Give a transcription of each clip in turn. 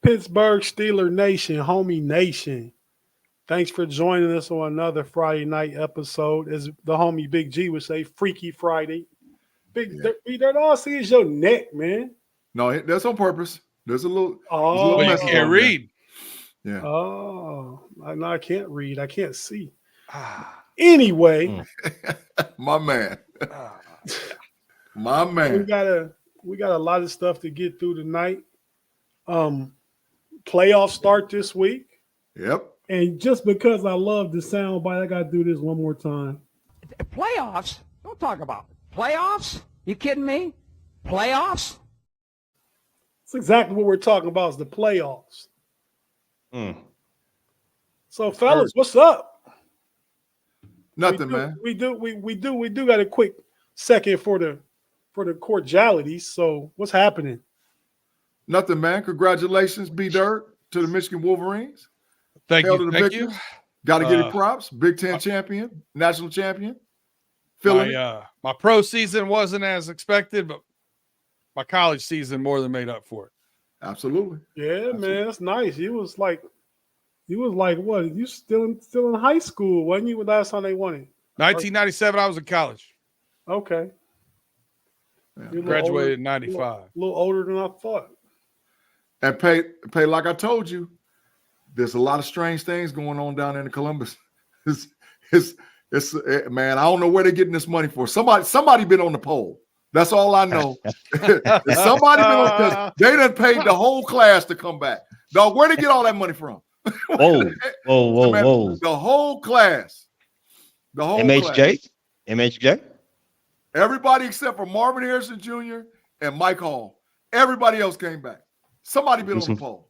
Pittsburgh Steeler Nation, homie nation. Thanks for joining us on another Friday night episode. As the homie Big G would say, Freaky Friday. That all I see is your neck, man. No, that's on purpose. There's a little. Oh, you can't read. Yeah. Oh, I can't read. I can't see. Anyway, my man. My man. We got a lot of stuff to get through tonight. Playoffs start this week. Yep. And just because I love the soundbite, I got to do this one more time. Playoffs? Don't talk about playoffs. You kidding me? Playoffs? That's exactly what we're talking about is the playoffs. So, fellas, what's up? Nothing, man. We do got a quick second for the cordialities. So, what's happening? Nothing, man. Congratulations, B-Dirt, to the Michigan Wolverines. Thank you. Got to get it props. Big Ten champion, national champion. My pro season wasn't as expected, but my college season more than made up for it. Absolutely. Yeah, man, that's nice. He was like what? You still in high school, wasn't you? Last time they won it? 1997, I was in college. Okay. Yeah. Graduated in 95. A little older than I thought. And pay like I told you, there's a lot of strange things going on down in Columbus. It's man, I don't know where they're getting this money for. Somebody been on the poll. That's all I know. Somebody been on because they done paid the whole class to come back. Dog, where they get all that money from? Whoa. The whole class. The whole MHJ? Everybody except for Marvin Harrison Jr. and Mike Hall. Everybody else came back. Somebody been on the poll.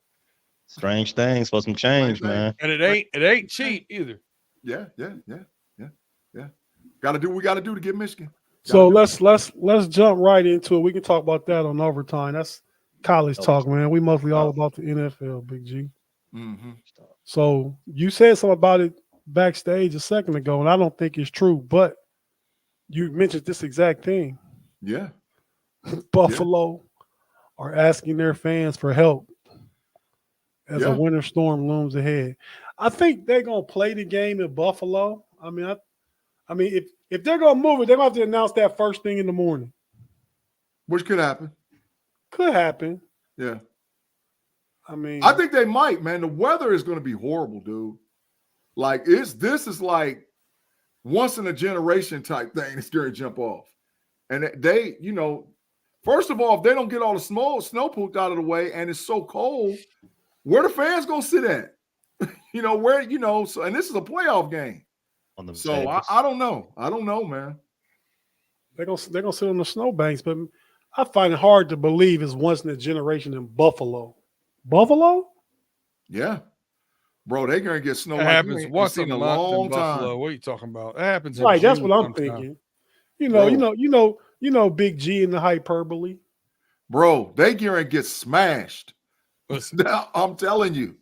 Strange things for some change, man. And it ain't cheap either. Yeah. Got to do what we got to do to get Michigan. So let's jump right into it. We can talk about that on overtime. That's college talk, man. We mostly all about the NFL, Big G. Mm-hmm. So you said something about it backstage a second ago, and I don't think it's true, but you mentioned this exact thing. Yeah. Buffalo are asking their fans for help as a winter storm looms ahead. I think they're gonna play the game in Buffalo. I mean, if they're gonna move it, they're gonna have to announce that first thing in the morning. Which could happen. Could happen. Yeah. I think they might, man. The weather is gonna be horrible, dude. Like this is like once in a generation type thing that's going to jump off. And they, first of all, if they don't get all the snow pooped out of the way and it's so cold, where the fans going to sit at? So, and this is a playoff game. So I don't know. I don't know, man. They're gonna sit on the snowbanks, but I find it hard to believe it's once in a generation in Buffalo. Buffalo? Yeah. Bro, they're gonna get snow. It happens once in a long time. What are you talking about? It happens. Right, that's what I'm thinking. You know, Big G in the hyperbole. Bro, they gonna get smashed. I'm telling you.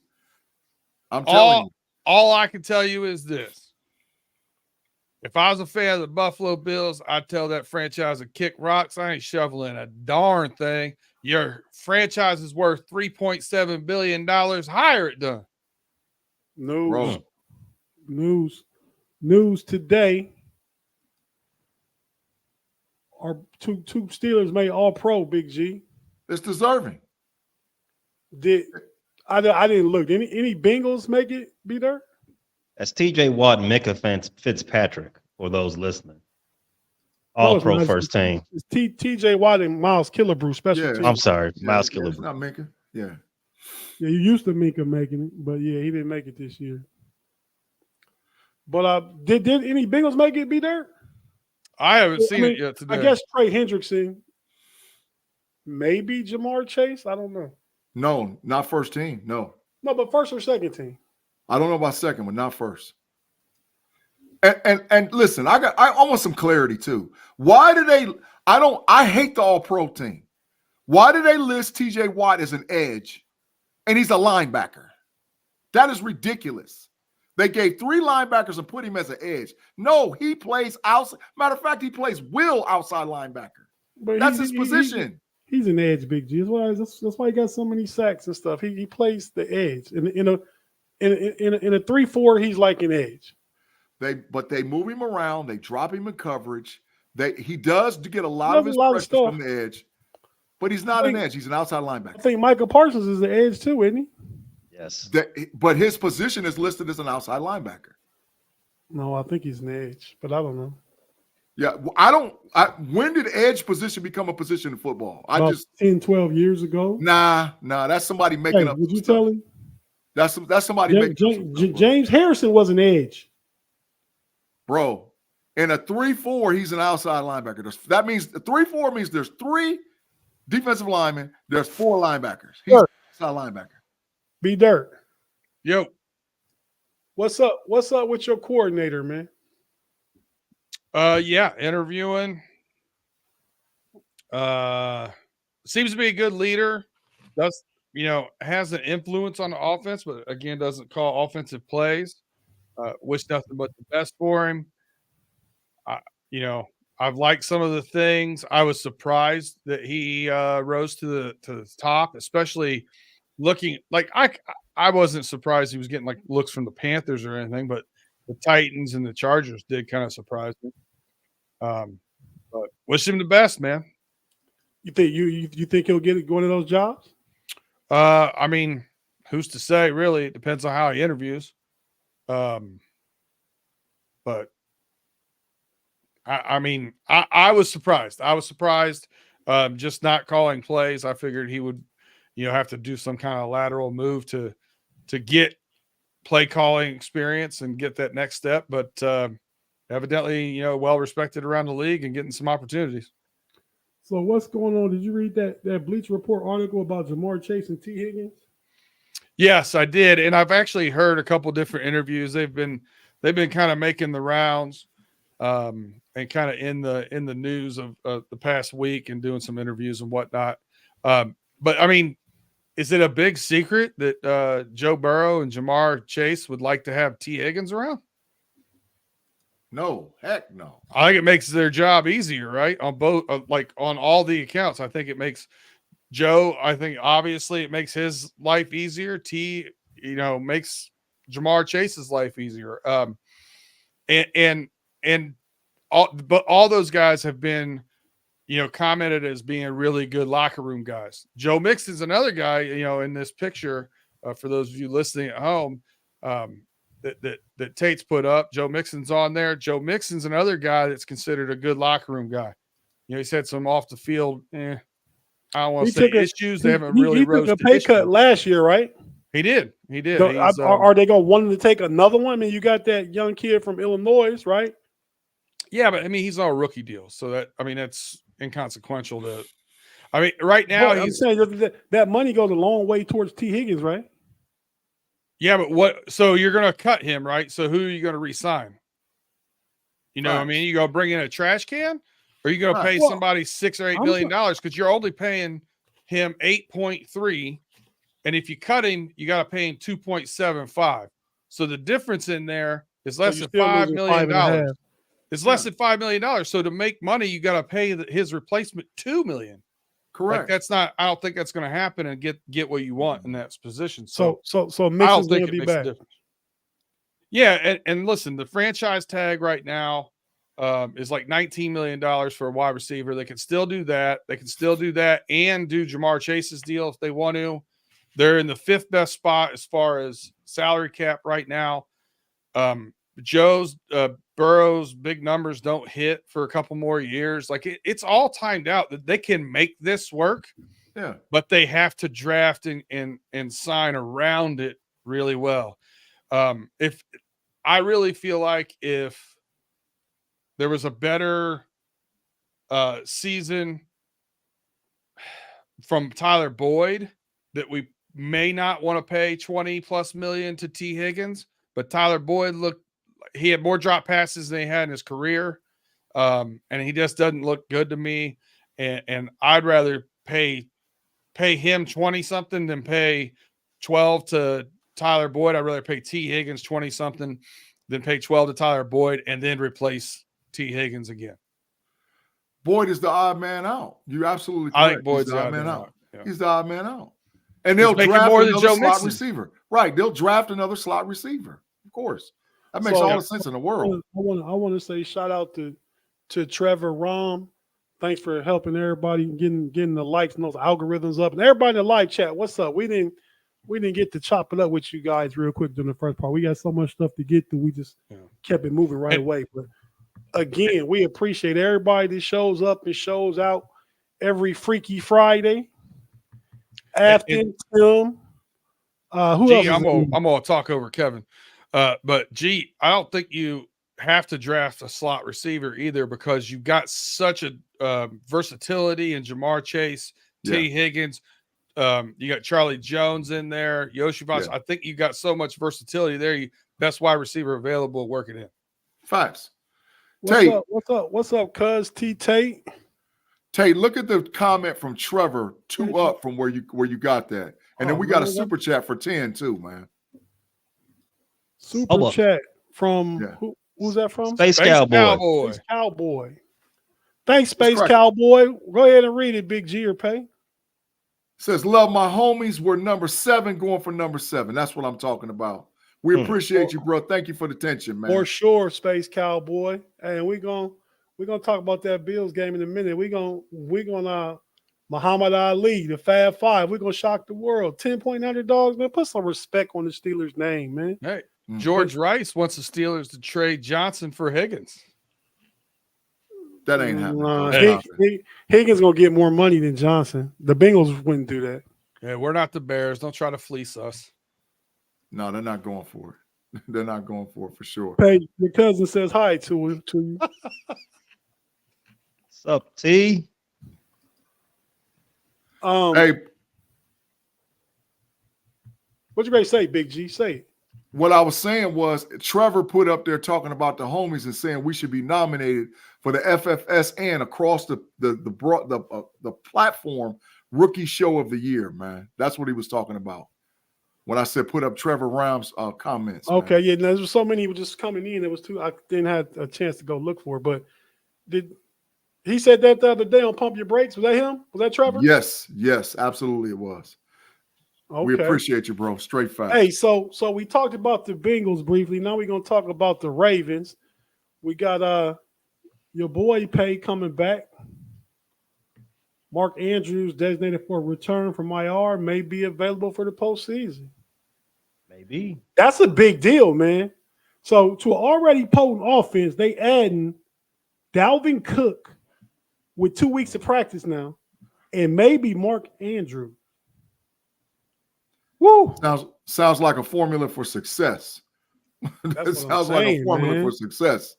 All I can tell you is this. If I was a fan of the Buffalo Bills, I'd tell that franchise to kick rocks. I ain't shoveling a darn thing. Your franchise is worth $3.7 billion. Hire it done. News today. Our two Steelers made all pro, Big G. It's deserving. I didn't look. Any Bengals make it, be there? That's TJ Watt and Micah Fitzpatrick for those listening. All pro first team. It's TJ Watt and Miles Killebrew special team. I'm sorry, Miles Killebrew. It's not Micah. Yeah. Yeah, you used to Micah making it, but yeah, he didn't make it this year. But did any Bengals make it, be there? I haven't seen it yet today. I guess Trey Hendrickson, maybe Jamar Chase. I don't know. No, not first team. No, but first or second team. I don't know about second, but not first. And listen, I want some clarity too. Why do they? I hate the All-Pro team. Why do they list T.J. Watt as an edge, and he's a linebacker? That is ridiculous. They gave 3 linebackers and put him as an edge. No, he plays outside. Matter of fact, he plays will outside linebacker. But that's his position. He's an edge, Big G. That's why he got so many sacks and stuff. He plays the edge. In a 3-4, he's like an edge. But they move him around. They drop him in coverage. He does get a lot of his pressure from the edge, but he's not an edge. He's an outside linebacker. I think Michael Parsons is the edge too, isn't he? Yes. But his position is listed as an outside linebacker. No, I think he's an edge, but I don't know. Yeah, when did edge position become a position in football? About 10, 12 years ago. Nah, that's somebody making up. Would you tell him? That's somebody making up. James Harrison was an edge. Bro, in a 3-4, he's an outside linebacker. That means 3-4 means there's 3 defensive linemen, there's 4 linebackers. He's an outside linebacker. B Dirt. Yo. What's up? What's up with your coordinator, man? Yeah, interviewing. Seems to be a good leader. Does has an influence on the offense, but again, doesn't call offensive plays. Wish nothing but the best for him. I've liked some of the things. I was surprised that he rose to the top, especially looking like I wasn't surprised he was getting like looks from the Panthers or anything, but the Titans and the Chargers did kind of surprise me. But wish him the best, man. You think he'll get one of those jobs? I mean, who's to say? Really, it depends on how he interviews. But I was surprised. I was surprised. Just not calling plays. I figured he would, have to do some kind of lateral move to get play calling experience and get that next step. But evidently, well respected around the league and getting some opportunities. So what's going on? Did you read that Bleacher Report article about Jamar Chase and T. Higgins? Yes, I did, and I've actually heard a couple different interviews. They've been kind of making the rounds, and kind of in the news of the past week and doing some interviews and whatnot. But I mean, is it a big secret that Joe Burrow and Jamar Chase would like to have T. Higgins around? No, heck no. I think it makes their job easier, right? On both, like on all the accounts. I think it makes Joe. I think obviously it makes his life easier. T, makes Jamar Chase's life easier. But all those guys have been, commented as being really good locker room guys. Joe Mixon's another guy, in this picture, for those of you listening at home, that Tate's put up. Joe Mixon's on there. Joe Mixon's another guy that's considered a good locker room guy. He's had some off the field, I don't want to say issues. They haven't really rose to took a pay issues. cut last year, right? He did. So, are they going to want him to take another one? I mean, you got that young kid from Illinois, right? Yeah, but I mean, he's on a rookie deal, so that's inconsequential. Right now, I'm saying that money goes a long way towards T. Higgins, right? Yeah, but so you're going to cut him, right? So who are you going to re-sign? What I mean? You go bring in a trash can, or are you going to pay somebody $6 or $8 million because you're only paying him 8.3, and if you cut him, you got to pay him 2.75. So the difference in there is less than $5 million. It's less than $5 million. So to make money, you got to pay his replacement $2 million. Correct. I don't think that's going to happen and get what you want in that position. So Mixon's going to be back. Yeah, and listen, the franchise tag right now is like $19 million for a wide receiver. They can still do that. They can still do that and do Jamar Chase's deal if they want to. They're in the 5th best spot as far as salary cap right now. Burrow's big numbers don't hit for a couple more years. Like it's all timed out that they can make this work. Yeah. But they have to draft and sign around it really well. If I really feel like if there was a better season from Tyler Boyd, that we may not want to pay $20+ million to T. Higgins, but Tyler Boyd looked he had more drop passes than he had in his career. And he just doesn't look good to me. And I'd rather pay him 20 something than pay 12 to Tyler Boyd. I'd rather pay T Higgins 20 something than pay 12 to Tyler Boyd and then replace T Higgins again. Boyd is the odd man out. You're absolutely correct. I think Boyd's He's the odd man out. Yeah. He's the odd man out. And they'll making draft more than another Joe slot Mixon. receiver. Right. They'll draft another slot receiver. Of course. That makes all the sense in the world. I want to say shout out to Trevor Rom. Thanks for helping everybody getting the likes and those algorithms up. And everybody in the live chat, what's up? We didn't get to chop it up with you guys real quick during the first part. We got so much stuff to get to. We just kept it moving right away. But again, we appreciate everybody that shows up and shows out every Freaky Friday. Afton, Tim. Who else? I'm gonna talk over Kevin. But G, I don't think you have to draft a slot receiver either because you've got such a versatility in Jamar Chase, T. Higgins. You got Charlie Jones in there, Yoshi Voss. I think you got so much versatility there. Best wide receiver available, working in. Facts. Tate. What's up, cuz T Tate? Tate, look at the comment from Trevor, 2 up from where you got that. And then we got a super chat for 10 too, man. Super chat from who's that from? Space Cowboy. Space Cowboy. Thanks, Space Cowboy. Go ahead and read it, Big G or Pay. Says, love my homies. We're number 7 going for number 7. That's what I'm talking about. We appreciate you, bro. Thank you for the attention, man. For sure, Space Cowboy. And we're gonna talk about that Bills game in a minute. We're gonna Muhammad Ali, the Fab Five. We're gonna shock the world. 10-point underdogs, man. Put some respect on the Steelers' name, man. Hey, George Rice wants the Steelers to trade Johnson for Higgins. That ain't happening. Higgins gonna get more money than Johnson. The Bengals wouldn't do that. Yeah, we're not the Bears. Don't try to fleece us. No, they're not going for it. They're not going for it for sure. Hey, your cousin says hi to you. What's up, T? Hey, what you ready to say, Big G? Say it. What I was saying was Trevor put up there talking about the homies and saying we should be nominated for the FFS and across the platform rookie show of the year, man. That's what he was talking about when I said put up Trevor Ram's comments. Okay, man. yeah. There was so many just coming in. It was too. I didn't have a chance to go look for it, but he said that the other day on Pump Your Brakes? Was that him? Was that Trevor? Yes, absolutely it was. Okay. We appreciate you, bro. Straight facts. Hey, so we talked about the Bengals briefly. Now we're gonna talk about the Ravens. We got your boy Pay coming back. Mark Andrews, designated for a return from IR, may be available for the postseason. Maybe. That's a big deal, man. So to an already potent offense, they adding Dalvin Cook with 2 weeks of practice now, and maybe Mark Andrews. Woo! Sounds like a formula for success. That sounds like a formula for success.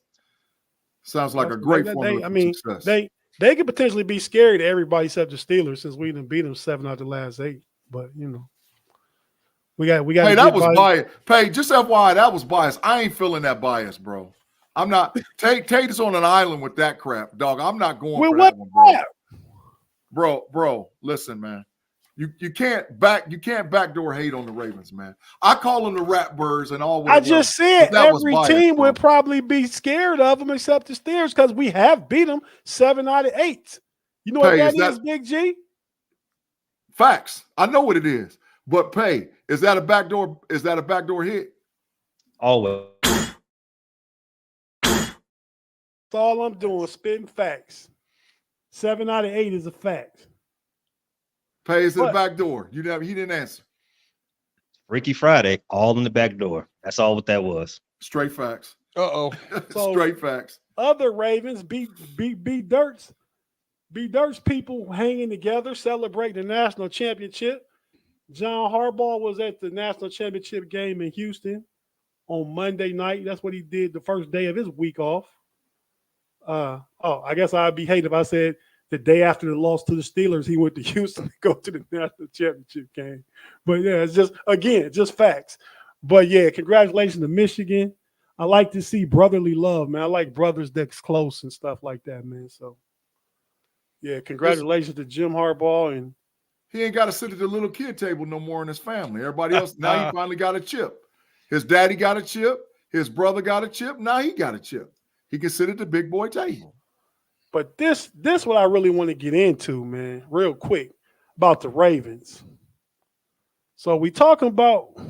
Sounds like a great formula for success. They could potentially be scary to everybody except the Steelers since we done beat them 7 out of the last 8. But we got. Hey, that was biased. Hey, just FYI, that was biased. I ain't feeling that bias, bro. I'm not. Tate is on an island with that crap, dog. I'm not going for that one, bro. Bro, listen, man. You can't backdoor hate on the Ravens, man. I call them the rat birds and all. I just said every team would probably be scared of them except the Steelers because we have beat them 7 out of 8. You know what that is, Big G? Facts. I know what it is. But Pay, is that a backdoor? Is that a backdoor hit? Always. That's all I'm doing, spitting facts. 7 out of 8 is a fact. Pay, is it a backdoor? He didn't answer. Freaky Friday, all in the back door. That's all what that was. Straight facts. Straight facts. Other Ravens beat Dirt's people hanging together, celebrating the national championship. John Harbaugh was at the national championship game in Houston on Monday night. That's what he did the first day of his week off. I guess I'd be hated if I said the day after the loss to the Steelers, he went to Houston to go to the national championship game. But yeah, it's just facts. But yeah, congratulations to Michigan. I like to see brotherly love, man. I like brothers that's close and stuff like that, man. So, yeah, congratulations to Jim Harbaugh. And he ain't got to sit at the little kid table no more in his family. Everybody else, now he finally got a chip. His daddy got a chip. His brother got a chip. Now he got a chip. He can sit at the big boy table. But this what I really want to get into, man, real quick, about the Ravens. So we talking about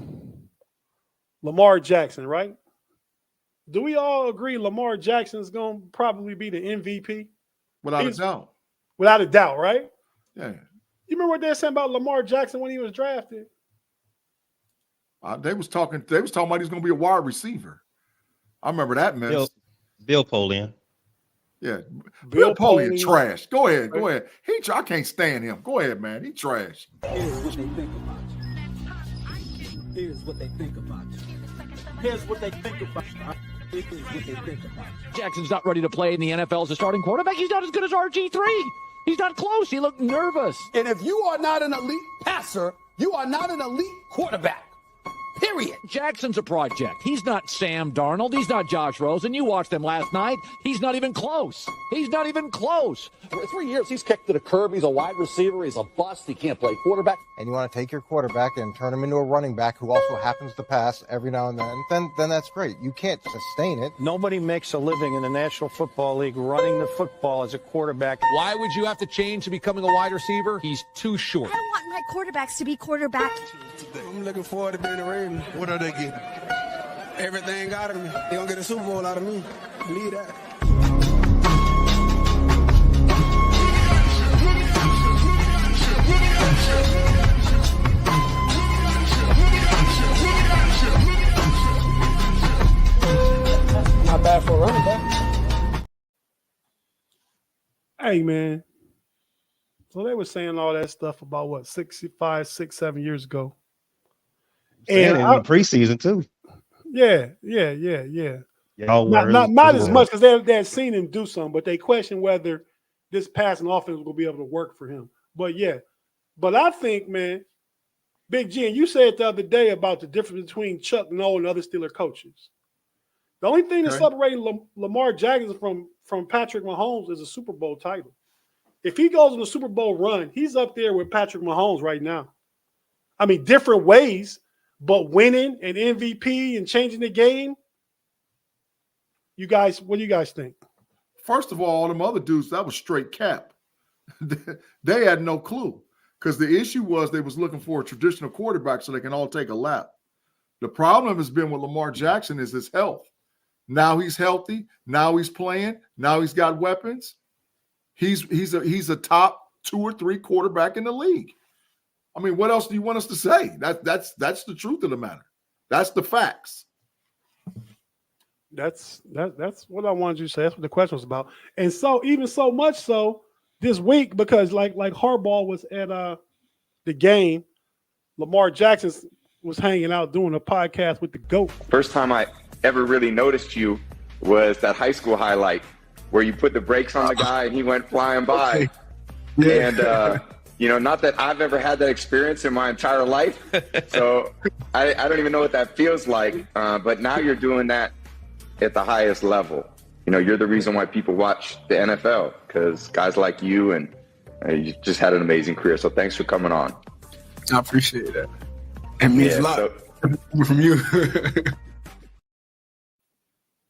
Lamar Jackson, right? Do we all agree Lamar Jackson is going to probably be the MVP? Without a doubt. Without a doubt, right? Yeah. You remember what they were saying about Lamar Jackson when he was drafted? They was talking about he was going to be a wide receiver. I remember that mess. Bill Polian. Yeah. Bill Polian trash. Go ahead. I can't stand him. Go ahead, man. He trash. Here's what they think about you. Here's what they think about you. Here's what they think about you. Here's what they think about you. Jackson's not ready to play in the NFL as a starting quarterback. He's not as good as RG3. He's not close. He looked nervous. And if you are not an elite passer, you are not an elite quarterback. Period. Jackson's a project. He's not Sam Darnold. He's not Josh Rosen. You watched him last night. He's not even close. He's not even close. For 3 years, he's kicked to the curb. He's a wide receiver. He's a bust. He can't play quarterback. And you want to take your quarterback and turn him into a running back who also happens to pass every now and then that's great. You can't sustain it. Nobody makes a living in the National Football League running the football as a quarterback. Why would you have to change to becoming a wide receiver? He's too short. I want my quarterbacks to be quarterbacks. I'm looking forward to being a Raven. What are they getting? Everything out of me. They're going to get a Super Bowl out of me. Believe that. Not bad for a running back. Hey, man. So they were saying all that stuff about what, 7 years ago. And in the preseason too. Yeah. Y'all not as much because they had seen him do something, but they questioned whether this passing offense will be able to work for him. But yeah, but I think, man, Big G, and you said the other day about the difference between Chuck Noll and other Steeler coaches. The only thing that separates Lamar Jackson from Patrick Mahomes is a Super Bowl title. If he goes on a Super Bowl run, he's up there with Patrick Mahomes right now. I mean, different ways, but winning and MVP and changing the game. You guys, what do you guys think? First of all them other dudes, that was straight cap. They had no clue because the issue was they was looking for a traditional quarterback so they can all take a lap. The problem has been with Lamar Jackson is his health. Now he's healthy. Now he's playing. Now he's got weapons. He's a top 2 or 3 quarterback in the league. I mean, what else do you want us to say? That's the truth of the matter. That's the facts. That's what I wanted you to say. That's what the question was about. And so even so much so this week, because like Harbaugh was at the game, Lamar Jackson was hanging out doing a podcast with the GOAT. First time I ever really noticed you was that high school highlight where you put the brakes on the guy and he went flying by. Okay. Yeah. And not that I've ever had that experience in my entire life, so I don't even know what that feels like. But now you're doing that at the highest level. You're the reason why people watch the NFL, because guys like you and you just had an amazing career. So thanks for coming on. I appreciate that. It means a lot from you.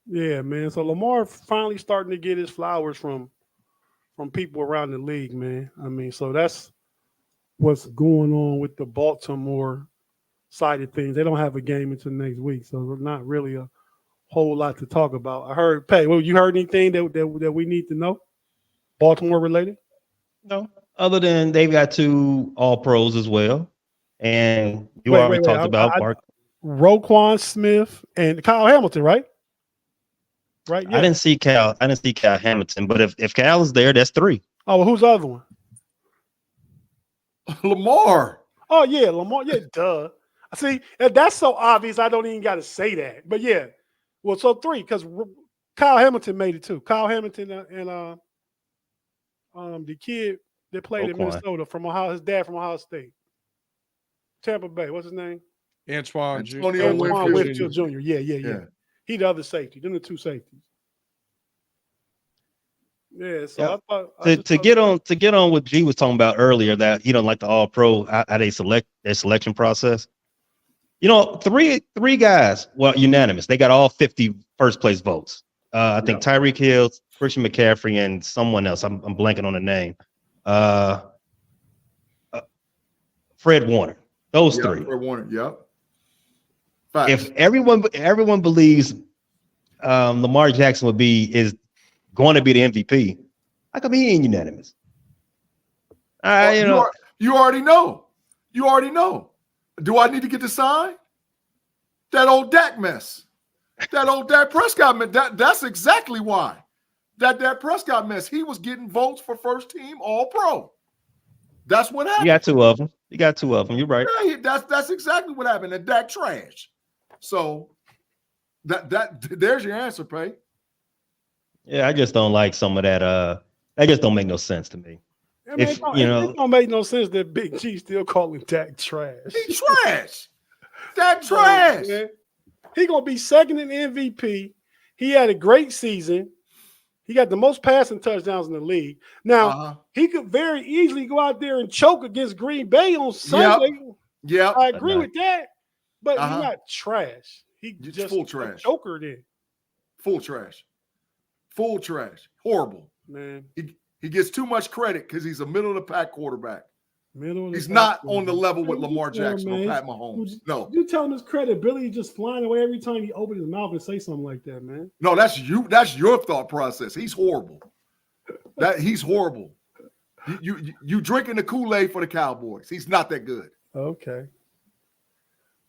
Yeah, man. So Lamar finally starting to get his flowers from people around the league, man. I mean, so that's what's going on with the Baltimore side of things. They don't have a game until next week, so there's not really a whole lot to talk about. I heard, Pay, you heard anything that we need to know? Baltimore related? No, other than they've got 2 All-Pros as well. And you already talked about Mark. Roquan Smith and Kyle Hamilton, right? Right. Yeah. I didn't see Kyle Hamilton, but if Kyle is there, that's 3. Oh, well, who's the other one? Lamar. Oh, yeah, Lamar. Yeah, duh. See, that's so obvious. I don't even got to say that. But yeah, well, so 3 because Kyle Hamilton made it too. Kyle Hamilton and the kid that played in Minnesota from Ohio, his dad from Ohio State, Tampa Bay. What's his name? Antoine Whitfield Jr. Yeah. He the other safety. Them the two safeties. Yeah. So I thought to get on what G was talking about earlier, that he don't like the All Pro how they select their selection process. You know, three guys, well, unanimous. They got all 50 first place votes. I think Tyreek Hill, Christian McCaffrey, and someone else. I'm blanking on the name. Fred Warner. Those three. Fred Warner. Yep. If everyone believes Lamar Jackson is going to be the MVP, how come he ain't unanimous? You already know. You already know. Do I need to get the sign? That old Dak mess. That old Dak Prescott mess. That's exactly why. That Dak Prescott mess. He was getting votes for first team All Pro. That's what happened. You got two of them. You're right. Yeah, that's exactly what happened. And Dak trash. So there's your answer, Pay. Yeah, I just don't like some of that. That just don't make no sense to me. I mean, it don't make no sense that Big G still calling Dak trash. He trash. Dak trash. Man. He gonna be second in MVP. He had a great season. He got the most passing touchdowns in the league. Now he could very easily go out there and choke against Green Bay on Sunday. Yeah, I agree with that. But he's not trash. He just full trash. Joker then. Full trash. Full trash. Horrible. Man. He gets too much credit because he's a middle of the pack quarterback. He's not on the level with Lamar Jackson or Pat Mahomes. No. You tell him his credibility just flying away every time he opens his mouth and say something like that, man. No, that's you. That's your thought process. He's horrible. He's horrible. You drinking the Kool-Aid for the Cowboys. He's not that good. Okay.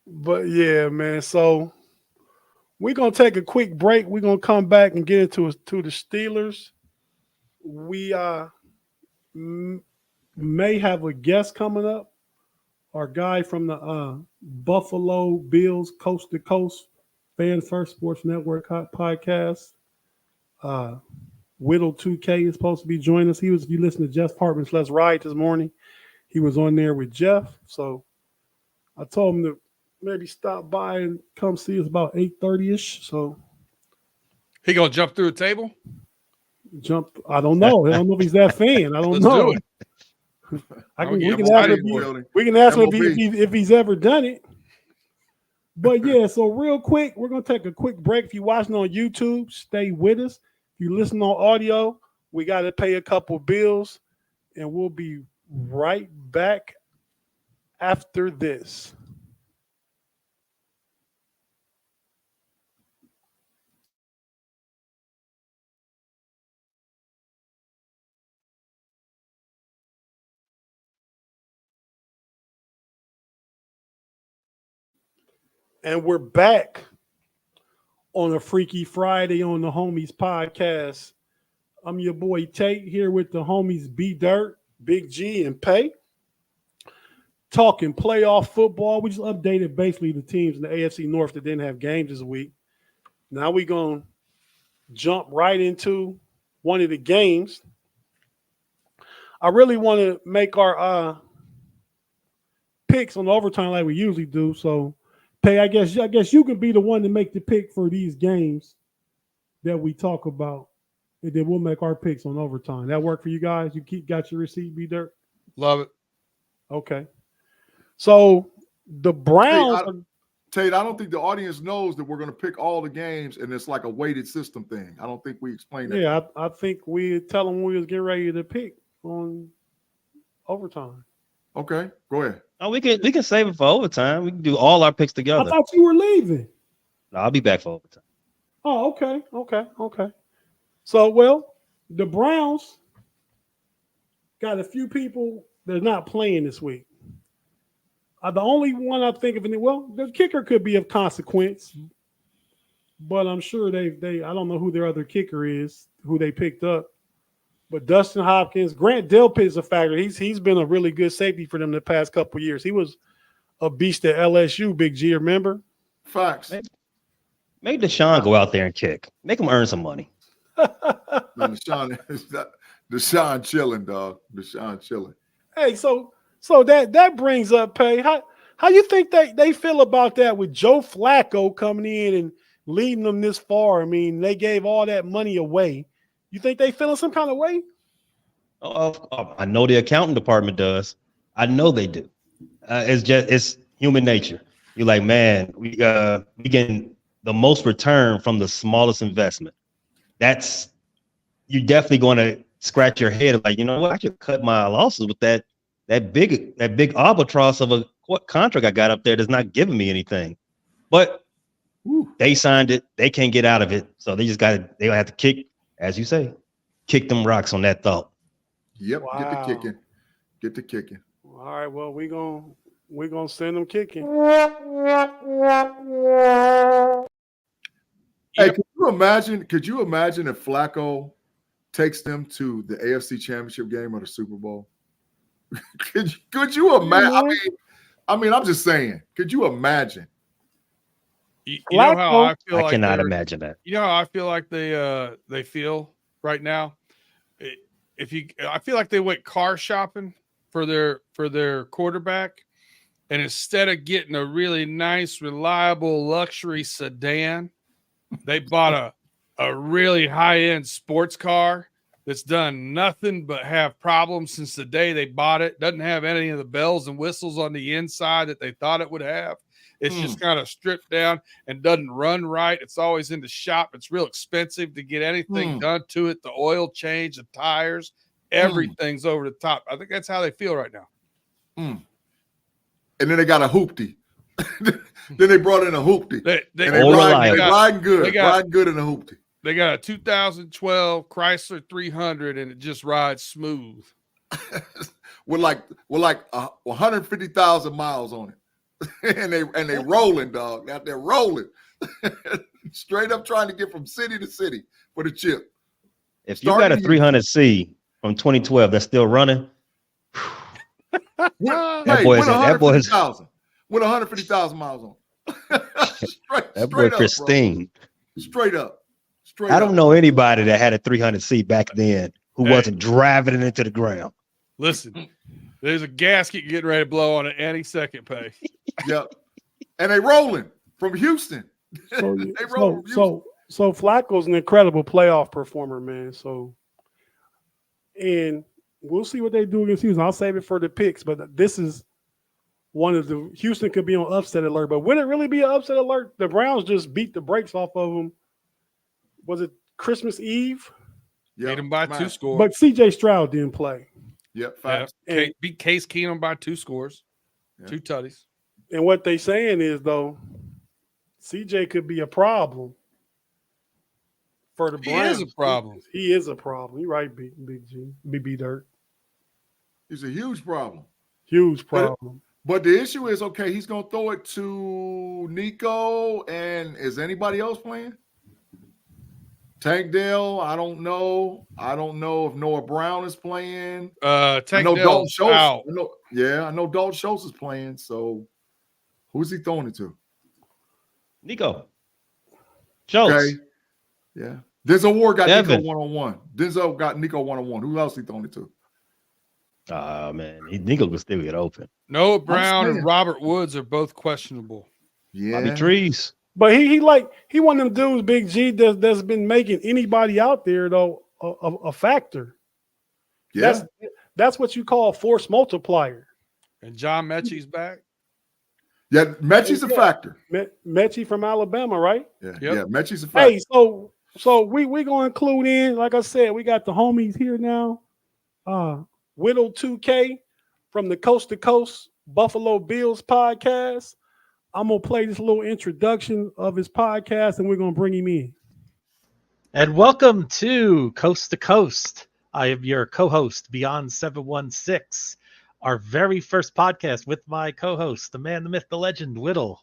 But yeah, man. So we're gonna take a quick break. We're gonna come back and get into the Steelers. We may have a guest coming up. Our guy from the Buffalo Bills Coast to Coast Fan First Sports Network podcast. Whittle 2K is supposed to be joining us. If you listen to Jeff Hartman's Let's Ride this morning, he was on there with Jeff. So I told him to maybe stop by and come see us about 8:30ish. So he gonna jump through a table? I don't know. I don't know if he's that fan. I don't know. Do it. We can ask him if he's ever done it. But yeah, so real quick, we're gonna take a quick break. If you're watching on YouTube, stay with us. If you listen on audio, we got to pay a couple bills, and we'll be right back after this. And we're back on a Freaky Friday on the Homies podcast. I'm your boy Tate here with the homies B Dirt, Big G, and Pay. Talking playoff football. We just updated basically the teams in the AFC North that didn't have games this week. Now we're going to jump right into one of the games. I really want to make our picks on overtime like we usually do, so Pay, I guess you can be the one to make the pick for these games that we talk about, and then we'll make our picks on overtime. That work for you guys? You got your receipt, B Dirt? Love it. Okay. So the Browns. Tate, I don't think the audience knows that we're going to pick all the games, and it's like a weighted system thing. I don't think we explained that. Yeah, I think we tell them we was getting ready to pick on overtime. Okay, go ahead. Oh, we can save it for overtime. We can do all our picks together. I thought you were leaving. No, I'll be back for overtime. Oh, okay. So, well, the Browns got a few people that are not playing this week. The only one I think of, the kicker could be of consequence, but I'm sure they I don't know who their other kicker is, who they picked up. But Dustin Hopkins, Grant Delpit is a factor. He's been a really good safety for them the past couple of years. He was a beast at LSU, Big G, remember? Facts. Make Deshaun go out there and kick. Make him earn some money. No, Deshaun chilling, dog. Deshaun chilling. Hey, so that brings up Pay. How you think they feel about that with Joe Flacco coming in and leading them this far. I mean, they gave all that money away. You think they feeling some kind of way? I know the accounting department does. I know they do. It's human nature. You're like, man, we getting the most return from the smallest investment. You're definitely going to scratch your head like, you know what? I should cut my losses with that big albatross of a contract I got up there that's not giving me anything. But they signed it. They can't get out of it. So they're gonna have to kick, as you say, kick them rocks on that thought. Yep. Wow. Get the kicking. All right. Well, we're gonna send them kicking. Hey, could you imagine if Flacco takes them to the AFC Championship game or the Super Bowl? could you imagine? I mean, I'm just saying. Could you imagine? You know how I feel? I cannot imagine that. You know how I feel like they feel right now. I feel like they went car shopping for their quarterback, and instead of getting a really nice, reliable luxury sedan, they bought a really high-end sports car that's done nothing but have problems since the day they bought it. Doesn't have any of the bells and whistles on the inside that they thought it would have. It's just kind of stripped down and doesn't run right. It's always in the shop. It's real expensive to get anything done to it. The oil change, the tires, everything's over the top. I think that's how they feel right now. And then they got a hoopty. Then they brought in a hoopty. They riding good. Riding good in a hoopty. They got a 2012 Chrysler 300 and it just rides smooth. with like 150,000 miles on it. and they rolling, dog. Out there rolling. Straight up trying to get from city to city for the chip. If you got a 300C from 2012 that's still running, that boy is 150,000 miles on. That boy pristine. Straight up. I don't know anybody that had a 300C back then who wasn't driving it into the ground. Listen, there's a gasket getting ready to blow on it any second, Pay. Yep. And they rolling from Houston. So Flacco's an incredible playoff performer, man. So, and we'll see what they do against Houston. I'll save it for the picks, but this is one of the Houston could be on upset alert. But would it really be an upset alert? The Browns just beat the brakes off of them. Was it Christmas Eve? Yeah, beat them by 2 scores. But C.J. Stroud didn't play. Yep. Beat Case Keenum by 2 scores, 2 tutties. And what they saying is, though, C.J. could be a problem for the Browns. He is a problem. He is a problem. You're right, Big G. BB Dirt. He's a huge problem. Huge problem. But the issue is, okay, he's going to throw it to Nico, and is anybody else playing? Tank Dell, I don't know. I don't know if Noah Brown is playing. Tank Dell Dalton Schultz out. I know Dalton Schultz is playing. So who's he throwing it to? Nico Schultz. Okay. Yeah. Denzel Ward got Nico one-on-one. Denzel got Nico one-on-one. Who else he throwing it to? Man, Nico could still get open. Noah Brown and Robert Woods are both questionable. Yeah. Bobby Trees. But he one of them dudes, Big G, that's been making anybody out there though a factor. Yeah, that's what you call a force multiplier. And John Mechie's back. Yeah, Mechie's a factor. Mechie from Alabama, right? Yeah, yeah, Mechie's a factor. Hey, so we gonna include in, like I said, we got the homies here now. Widow 2K from the Coast to Coast Buffalo Bills podcast. I'm going to play this little introduction of his podcast, and we're going to bring him in. And welcome to Coast. I am your co-host, Beyond 716, our very first podcast with my co-host, the man, the myth, the legend, Whittle.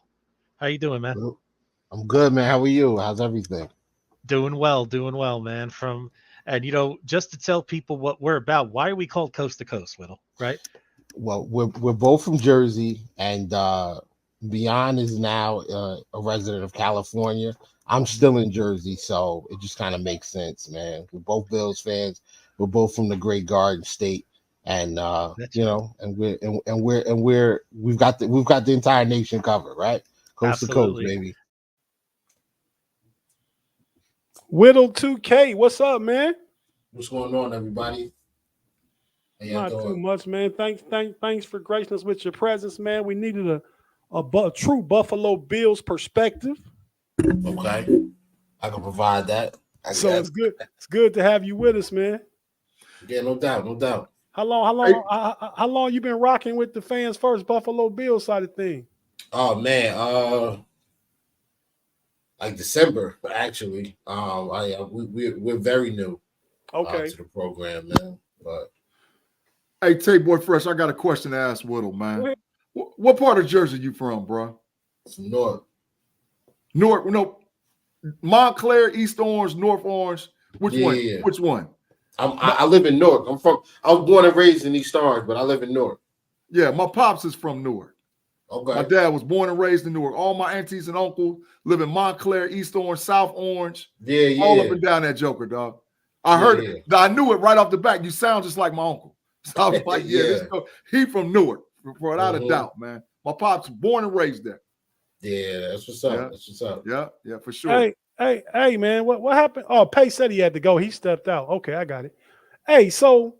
How you doing, man? I'm good, man. How are you? How's everything? Doing well, man. And, just to tell people what we're about, why are we called Coast to Coast, Whittle, right? Well, we're both from Jersey, and Beyond is now a resident of California. I'm still in Jersey, so it just kind of makes sense, man. We're both Bills fans. We're both from the Great Garden State, and we've got the entire nation covered, right? Coast to coast, baby. Whittle 2K, what's up, man? What's going on, everybody? Not too much, man. Thanks for gracing us with your presence, man. We needed a true Buffalo Bills perspective. Okay, I can provide that. It's good. It's good to have you with us, man. Yeah, no doubt. How long you been rocking with the fans first Buffalo Bills side of thing? Oh man, like December actually. We're very new. To the program, man. But hey, Tate Boy Fresh, I got a question to ask Whittle, man. What part of Jersey you from, bro? From North. No, Montclair, East Orange, North Orange. Which one? Yeah. Which one? I live in Newark. I was born and raised in East Orange, but I live in Newark. Yeah, my pops is from Newark. Okay. My dad was born and raised in Newark. All my aunties and uncles live in Montclair, East Orange, South Orange. Yeah. All up and down that joker, dog. I heard it. I knew it right off the bat. You sound just like my uncle. So I was like, he from Newark, without a doubt, man. My pops born and raised there. Yeah, that's what's up. Yeah. That's what's up. Yeah, for sure. Hey, man, what happened? Oh, Pace said he had to go. He stepped out. Okay, I got it. Hey, so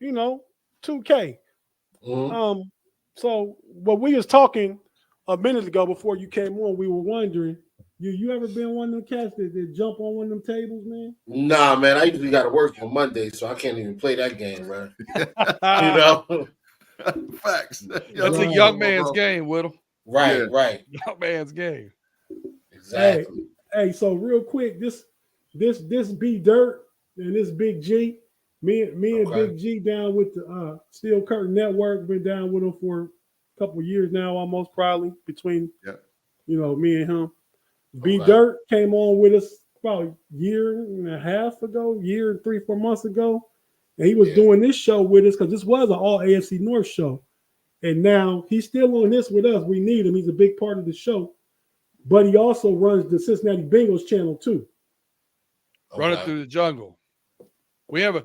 2K. Mm-hmm. So what we was talking a minute ago before you came on, we were wondering, you ever been one of them cats that jump on one of them tables, man? Nah, man. I usually got to work on Monday, so I can't even play that game, man. Facts. That's a young man's game, Whittle. Right. Young man's game. Exactly. Hey, so real quick, this B Dirt and this Big G, me and Big G down with the Steel Curtain Network, been down with them for a couple of years now, almost probably between me and him. B Dirt came on with us about a year and a half ago, 3-4 months ago, and he was doing this show with us because this was an all AFC North show, and now he's still on this with us. We need him; he's a big part of the show, but he also runs the Cincinnati Bengals channel too. Running through the jungle. We have a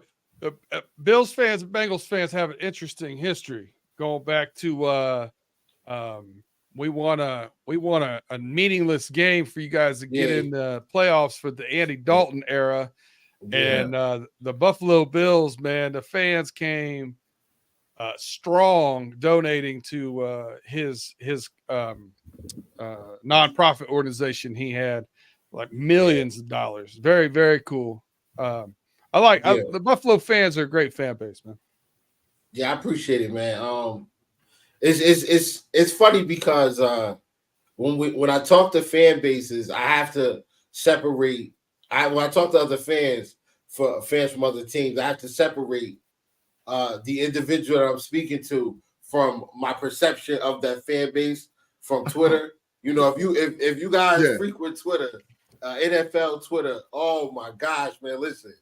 Bills fans and Bengals fans have an interesting history going back to we won a meaningless game for you guys to get in the playoffs for the Andy Dalton era. And the Buffalo Bills, man, the fans came strong donating to his nonprofit organization. He had like millions of dollars. Very, very cool. The Buffalo fans are a great fan base, man. Yeah, I appreciate it, man. It's funny because when I talk to fan bases, I have to separate. When I talk to other fans from other teams, I have to separate the individual that I'm speaking to from my perception of that fan base from Twitter. If you guys frequent Twitter, NFL Twitter, oh my gosh, man, listen.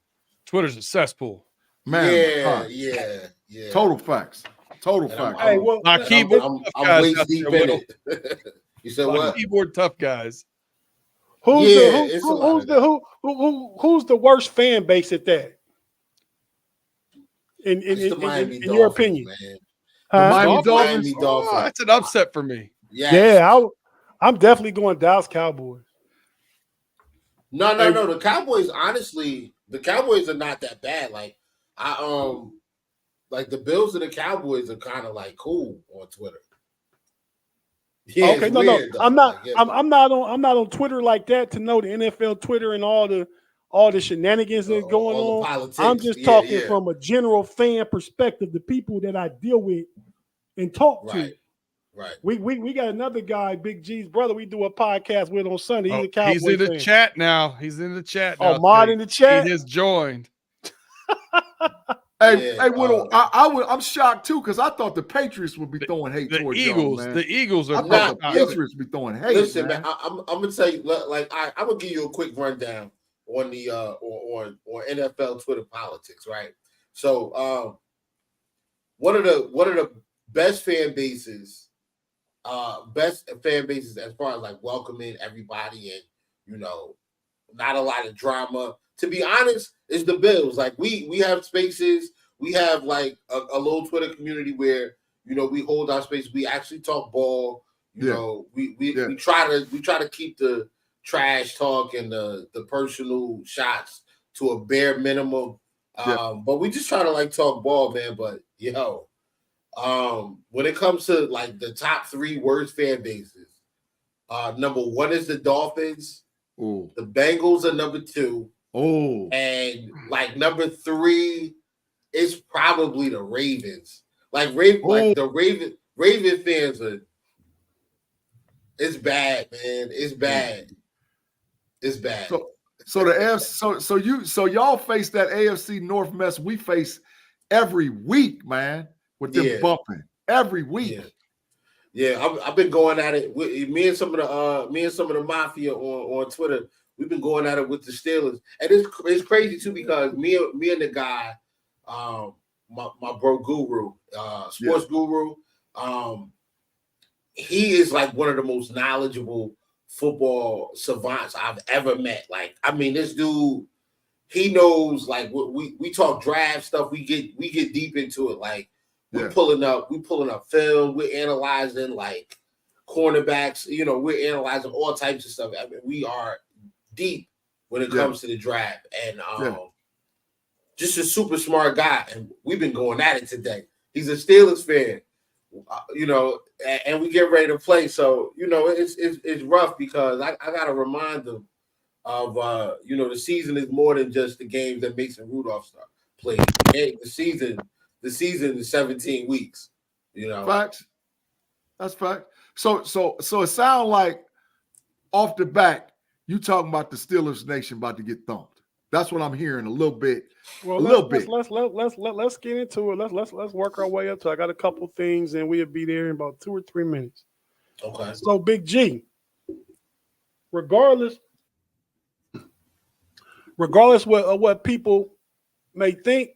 Twitter's a cesspool. Man, yeah. Total facts. Facts. Hey, well, my keyboard I'm waist deep in it. You said what? Keyboard tough guys. Who's the worst fan base at that? In your opinion, man. Miami Dolphins. Oh, that's an upset for me. Yes. Yeah, I'm definitely going Dallas Cowboys. No. The Cowboys, honestly, the Cowboys are not that bad. Like the Bills and the Cowboys are kind of like cool on Twitter. Yeah, okay, no. I'm not on Twitter like that to know the NFL Twitter and all the shenanigans that's going on. Politics. I'm just talking from a general fan perspective, the people that I deal with and talk to. Right. We got another guy, Big G's brother. We do a podcast with on Sunday. He's a Cowboy He's in the fan. chat now. He's in the chat now. Oh, Mod in the chat. He has joined. Hey, Whittle, I'm shocked too because I thought the Patriots would be throwing hate towards Eagles. y'all, man. The Eagles are. I thought the Patriots would be throwing hate. Listen, man, I'm gonna tell you, like I'm gonna give you a quick rundown on the on NFL Twitter politics, right? So, one of the best fan bases as far as like welcoming everybody and not a lot of drama. To be honest, is the Bills. Like we have spaces, we have like a little Twitter community where we hold our space. We actually talk ball. We try to keep the trash talk and the personal shots to a bare minimum. But we just try to like talk ball, man. But when it comes to like the top 3 worst fan bases, number 1 is the Dolphins. Ooh. The Bengals are number 2. Oh, And like number 3 is probably the Ravens. Like the Raven fans are. It's bad, man. It's bad. It's bad. So the AFC, so y'all face that AFC North mess we face every week, man. With them bumping every week. Yeah, I've been going at it with me and some of the mafia on Twitter. We've been going at it with the Steelers, and it's crazy too because me and the guy, my bro Guru, sports guru, he is like one of the most knowledgeable football savants I've ever met. Like, I mean, this dude, he knows like we talk draft stuff. We get deep into it. Like we're pulling up film. We're analyzing like cornerbacks. We're analyzing all types of stuff. I mean, we are deep when it comes to the draft, and just a super smart guy. And we've been going at it today. He's a Steelers fan, and we get ready to play. So it's rough because I gotta remind them of the season is more than just the games that Mason Rudolph played. The season is 17 weeks. Facts. That's fact. So it sounds like off the back, you talking about the Steelers Nation about to get thumped. That's what I'm hearing a little bit. Well, let's get into it. Let's work our way up to. I got a couple things, and we'll be there in about 2 or 3 minutes. Okay. So, Big G, regardless of what people may think,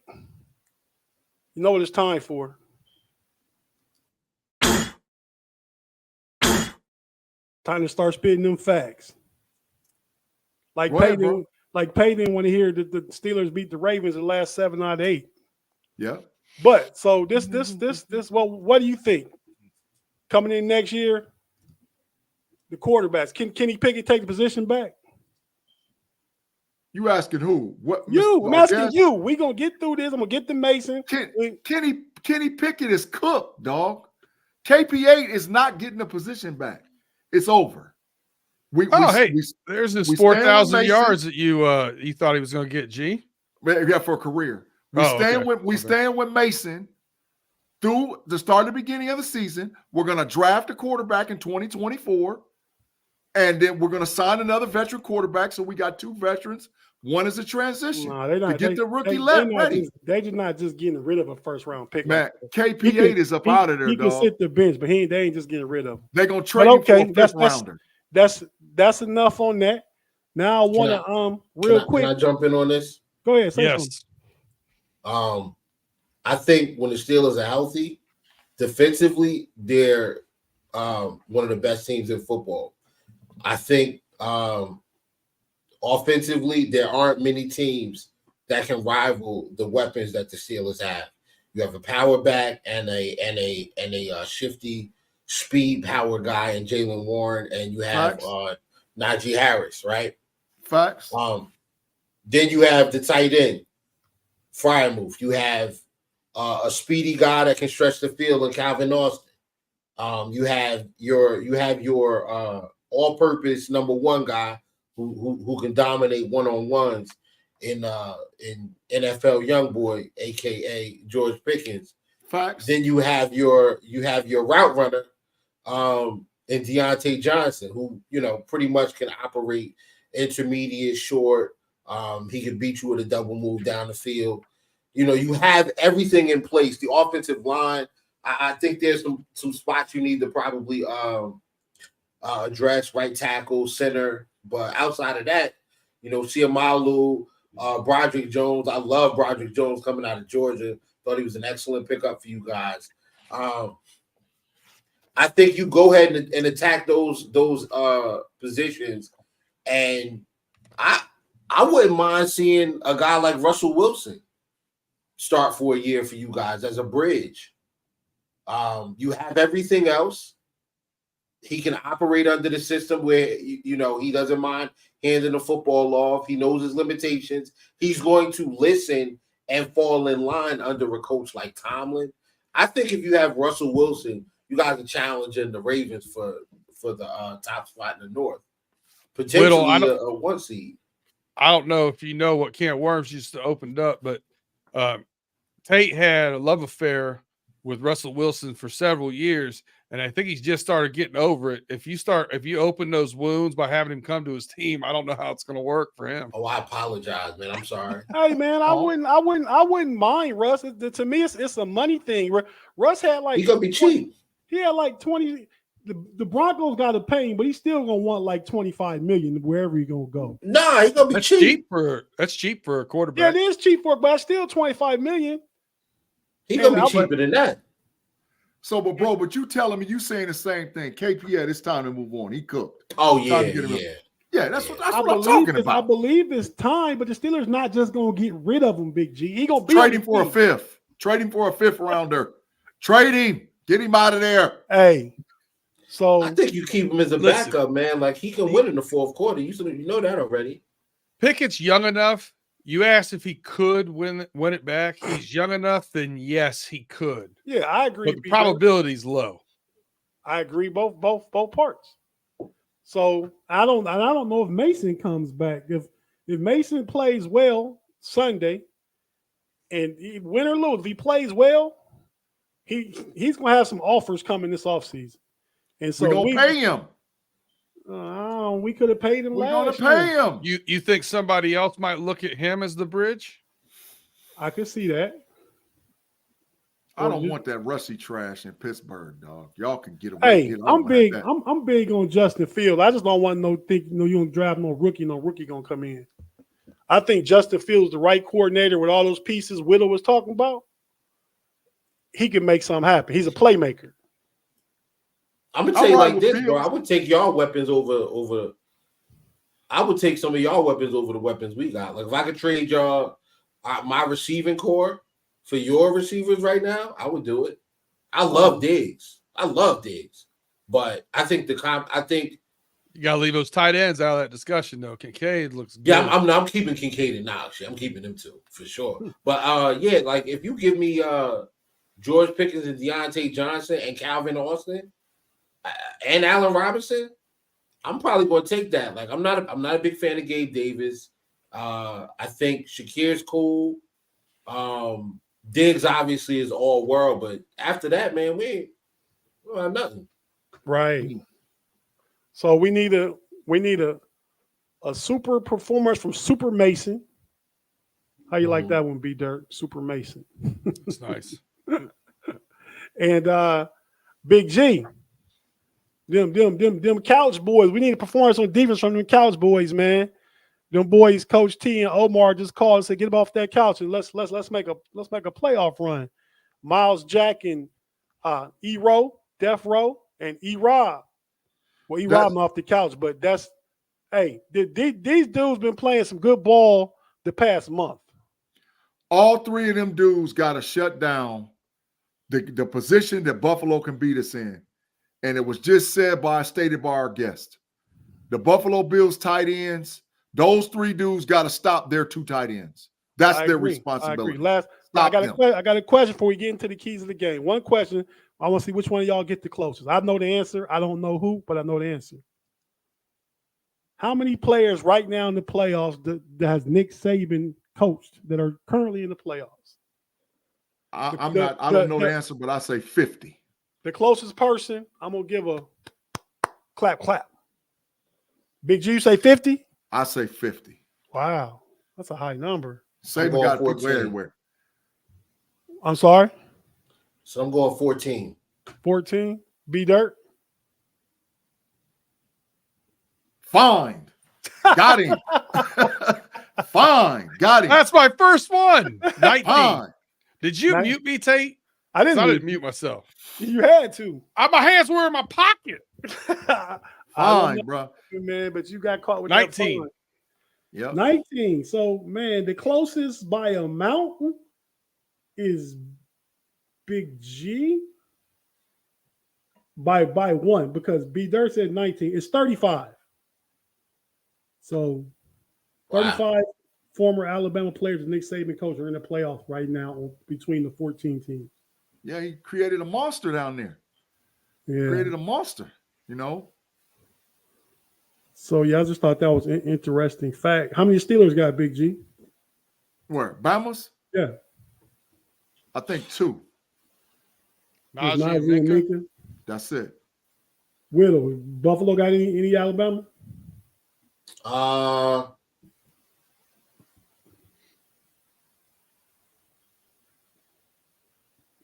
you know what it's time for. Time to start spitting them facts. Like Peyton want to hear that the Steelers beat the Ravens in the last 7 out of 8. Yeah. But so this well, what do you think? Coming in next year, the quarterbacks. Can Kenny Pickett take the position back? You asking who? What you? I'm asking you. We gonna get through this. I'm gonna get the Mason. Kenny Pickett is cooked, dog. KP8 is not getting the position back. It's over. There's this 4,000 yards that you thought he was going to get, G. Yeah, for a career. We stand with Mason through the start of the beginning of the season. We're going to draft a quarterback in 2024, and then we're going to sign another veteran quarterback. So we got 2 veterans. One is a transition to get the rookie ready. They're just not just getting rid of a first-round pick. Man, KP8 is up out of there, he dog. can sit the bench, but they ain't just getting rid of him. They're going to trade him for a fifth-rounder. That's enough on that. Now I want to real quick. Can I jump in on this? Go ahead. Yes. I think when the Steelers are healthy, defensively, they're one of the best teams in football. I think offensively, there aren't many teams that can rival the weapons that the Steelers have. You have a power back and a shifty speed power guy in Jaylen Warren, and you have Najee Harris, right? Facts. Then you have the tight end, Freiermuth. You have a speedy guy that can stretch the field in Calvin Austin. You have your all-purpose number 1 guy who can dominate one-on-ones in NFL Youngboy, aka George Pickens. Facts. Then you have your route runner, in Deontay Johnson, who pretty much can operate intermediate, short. He can beat you with a double move down the field. You have everything in place. The offensive line, I think there's some spots you need to probably address, right tackle, center. But outside of that, Siamalu, Broderick Jones. I love Broderick Jones coming out of Georgia. Thought he was an excellent pickup for you guys. I think you go ahead and attack those positions, and I wouldn't mind seeing a guy like Russell Wilson start for a year for you guys as a bridge. You have everything else. He can operate under the system where, you know, he doesn't mind handing the football off. He knows his limitations. He's going to listen and fall in line under a coach like Tomlin. I think if you have Russell Wilson, you guys are challenging the Ravens for the top spot in the North. Potentially a 1 seed. I don't know if you know what can of worms used to opened up, but Tate had a love affair with Russell Wilson for several years, and I think he's just started getting over it. If you open those wounds by having him come to his team, I don't know how it's going to work for him. Oh, I apologize, man. I'm sorry. Hey, man, I wouldn't mind Russ. To me, it's a money thing. Russ had like he's gonna be cheap. He had like 20. The Broncos got to pay him, but he's still gonna want like 25 million wherever he's gonna go. Nah, he's gonna be cheap. That's cheap for a quarterback. Yeah, it is cheap for, but still 25 million. He's gonna be cheaper than that. So, but you telling me you saying the same thing. KP, it's time to move on. He cooked. Oh, yeah. That's what I'm talking about. I believe it's time, but the Steelers not just gonna get rid of him, Big G. He gonna be trade him for a fifth. Trade him for a fifth rounder. Trade him. Get him out of there. Hey. So I think you keep him as a backup, man. Like he can win in the fourth quarter. You know that already. Pickett's young enough. You asked if he could win it back. He's young enough, then yes, he could. Yeah, I agree. But the probability's low. I agree both parts. So I don't know if Mason comes back. If Mason plays well Sunday, and win or lose, if he plays well, he's gonna have some offers coming this offseason. And so we're gonna pay him. We could have paid him last year. We're gonna pay him. You think somebody else might look at him as the bridge? I could see that. I don't want that rusty trash in Pittsburgh, dog. Y'all can get away. Hey, I'm big. I'm big on Justin Fields. I just don't want you don't draft no rookie. No rookie gonna come in. I think Justin Fields, the right coordinator with all those pieces Whittle was talking about, he can make something happen. He's a playmaker. I'm gonna tell you like this, bro. I would take y'all weapons over. I would take some of y'all weapons over the weapons we got. Like if I could trade y'all my receiving core for your receivers right now, I would do it. I love Diggs. But I think you gotta leave those tight ends out of that discussion though. Kincaid looks good. Yeah, I'm keeping Kincaid in now. Actually, I'm keeping him too for sure. But yeah, like if you give me George Pickens and Deontay Johnson and Calvin Austin and Allen Robinson, I'm probably going to take that. Like I'm not a big fan of Gabe Davis. I think Shakir's cool. Diggs obviously is all world, but after that, man, we don't have nothing. Right. So we need a super performance from Super Mason. How you like that one, B Dirt? Super Mason. That's nice. And Big G. Them couch boys. We need a performance on defense from them couch boys, man. Them boys, Coach T and Omar just called and said, "Get up off that couch and let's make a playoff run." Miles Jack and E-Row, Death Row, and E-Rob. Well, E-Rob off the couch, but these dudes been playing some good ball the past month. All three of them dudes got to shut down the position that Buffalo can beat us in. And it was just stated by our guest. The Buffalo Bills tight ends, those three dudes got to stop their two tight ends. That's their responsibility. I got a question before we get into the keys of the game. One question. I want to see which one of y'all get the closest. I know the answer. I don't know who, but I know the answer. How many players right now in the playoffs that has Nick Saban coached that are currently in the playoffs? I don't know the answer, but I say 50. The closest person, I'm going to give a clap. Big G, you say 50? I say 50. Wow. That's a high number. Saban got people everywhere. I'm sorry? So I'm going 14. 14? B Dirt? Fine. Got him. Fine. Got him. That's my first one. 19. Fine. Did you mute me, Tate? I didn't mute myself. You had to. My hands were in my pocket. Fine, bro. Man, but you got caught with 19. Yep. 19. So, man, the closest by a mountain is Big G. by one because B. Dirt said 19. It's 35. So 35 former Alabama players and Nick Saban coach are in the playoffs right now between the 14 teams. Yeah, he created a monster down there. Yeah. Created a monster, you know. So, yeah, I just thought that was an interesting fact. How many Steelers got, Big G? Where? Bama's? Yeah. I think 2. Najee and Minka. That's it. Whittle. Buffalo got any Alabama?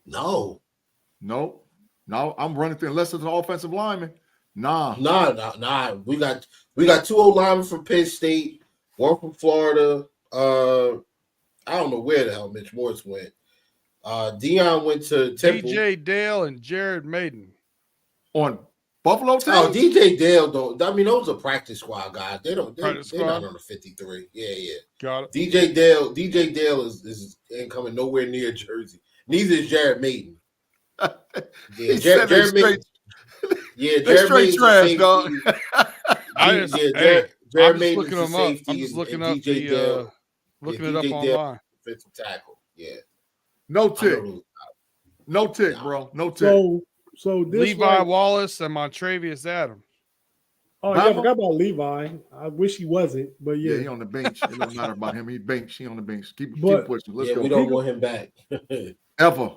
No. No, I'm running through unless it's an offensive lineman. Nah. We got 2 old linemen from Penn State, 1 from Florida. I don't know where the hell Mitch Morse went. Dion went to Temple. DJ Dale and Jared Maiden. On Buffalo team? Oh, DJ Dale don't. I mean, those are practice squad guys. They're not on the 53. Yeah. Got it. DJ Dale is ain't coming nowhere near Jersey. Neither is Jared Maiden. Yeah, Jared Maiden. Yeah, Jared Maiden trash, dog. I'm just looking them up. I'm just looking up looking it up online. Defensive tackle. Yeah. No tick. No tick, bro. No tick. So this Levi Wallace and Montravius Adams. Oh, yeah, I forgot about Levi. I wish he wasn't, but yeah. Yeah, he on the bench. It don't matter about him. He bench. He on the bench. Keep pushing. Let's go. We don't want him back. Ever.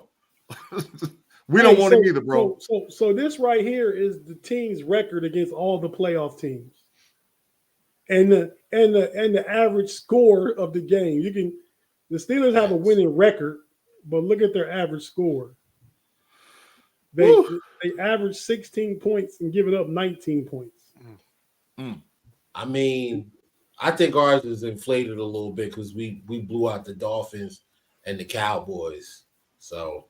We don't want him either, bro. So this right here is the team's record against all the playoff teams. And the average score of the game. The Steelers have a winning record, but look at their average score. They average 16 points and give it up 19 points. I mean, I think ours is inflated a little bit because we blew out the Dolphins and the Cowboys. So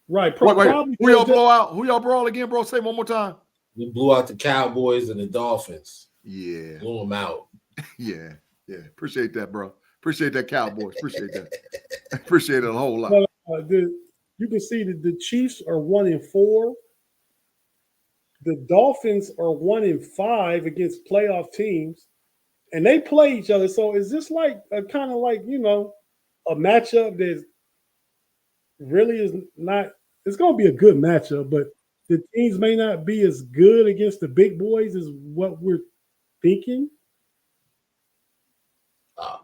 right. Wait. Who y'all blow out? Who y'all brawl again, bro? Say one more time. We blew out the Cowboys and the Dolphins. Yeah. Blew them out. Yeah. Appreciate that, bro. Appreciate that, Cowboys. Appreciate that. Appreciate it a whole lot. You can see that the Chiefs are 1-4. The Dolphins are 1-5 against playoff teams, and they play each other. So is this like a kind of like, a matchup that really is not? It's going to be a good matchup, but the teams may not be as good against the big boys as what we're thinking. I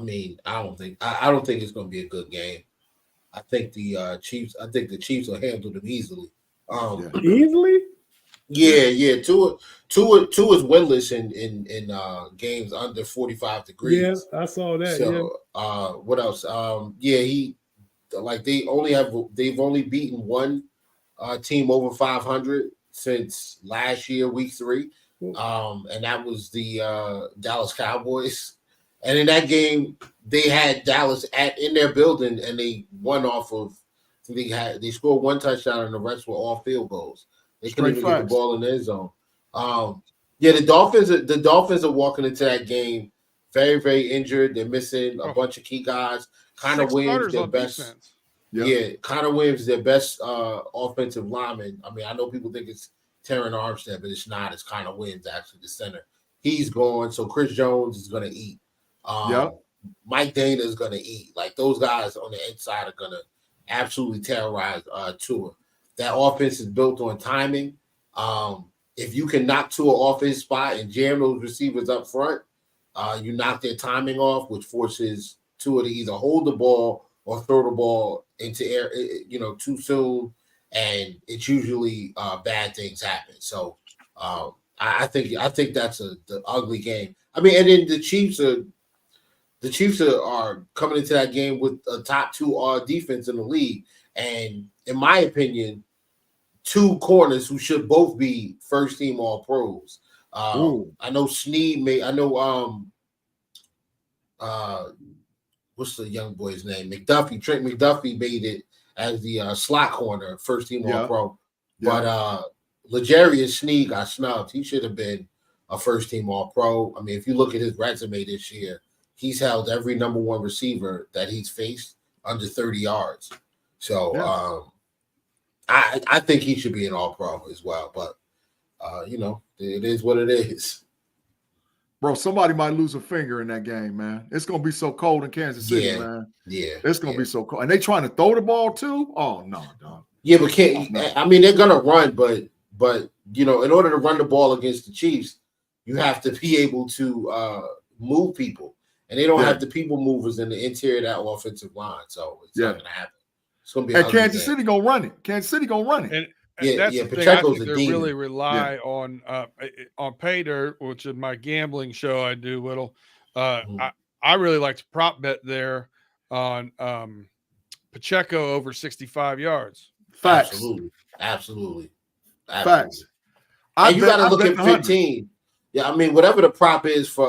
mean, I don't think it's going to be a good game. I think the Chiefs will handle them easily. Easily? Yeah. Tua is winless in games under 45 degrees. Yeah, I saw that. So, what else? They've only beaten one team over 500 since last year, week 3, and that was the Dallas Cowboys. And in that game, they had Dallas in their building, and they won off of. They scored 1 touchdown, and the rest were all field goals. They couldn't even get the ball in their zone. The Dolphins are walking into that game very, very injured. They're missing a bunch of key guys. Connor Williams, their best. Connor Williams, their best offensive lineman. I mean, I know people think it's Terran Armstead, but it's not. It's Connor Williams, actually, the center. He's gone, so Chris Jones is going to eat. Mike Dana is going to eat. Like, those guys on the inside are going to absolutely terrorize Tua. That offense is built on timing. If you can knock Tua off his spot and jam those receivers up front, you knock their timing off, which forces Tua to either hold the ball or throw the ball into air, too soon, and it's usually bad things happen. So I think that's the ugly game. I mean, and then the Chiefs are coming into that game with a top 2 defense in the league, and in my opinion, 2 corners who should both be first team All Pros. I know Snead made. I know what's the young boy's name? McDuffie. Trent McDuffie made it as the slot corner, first team All Pro. But L'Jarius Snead got snubbed. He should have been a first team All Pro. I mean, if you look at his resume this year, he's held every number 1 receiver that he's faced under 30 yards. So I think he should be an All-Pro as well, but it is what it is. Bro, somebody might lose a finger in that game, man. It's gonna be so cold in Kansas City, man. Yeah, it's gonna be so cold, and they trying to throw the ball too. Oh no, dog. Yeah, but they're gonna run, but in order to run the ball against the Chiefs, you have to be able to move people, and they don't have the people movers in the interior of that offensive line, so it's not gonna happen. It's gonna be. And Kansas City gonna run it. Kansas City gonna run it. And that's the thing. I think they really rely on pay dirt, which is my gambling show I do, Whittle. I really like to prop bet there on Pacheco over 65 yards. Facts. Absolutely. Facts. And you got to look at 15. Yeah, I mean, whatever the prop is for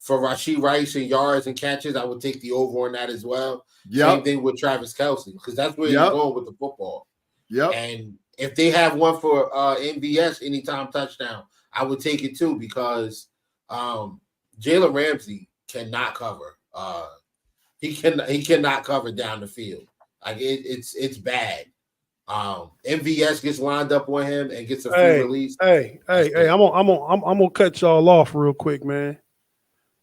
Rashee Rice and yards and catches, I would take the over on that as well. Same thing with Travis Kelce, because that's where he's going with the football. Yep. And if they have one for MVS anytime touchdown, I would take it too, because Jalen Ramsey cannot cover. He cannot cover down the field. Like it's bad. MVS gets lined up on him and gets a free release. Hey! I'm gonna cut y'all off real quick, man,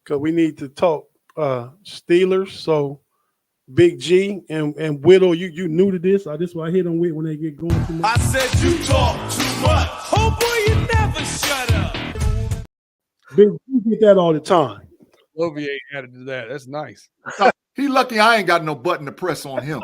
because we need to talk Steelers. So Big G and Whittle, you new to this. This is what I hit them with when they get going too much. I said you talk too much. Oh boy, you never shut up. Big G get that all the time. Ovier added to that. That's nice. He lucky I ain't got no button to press on him.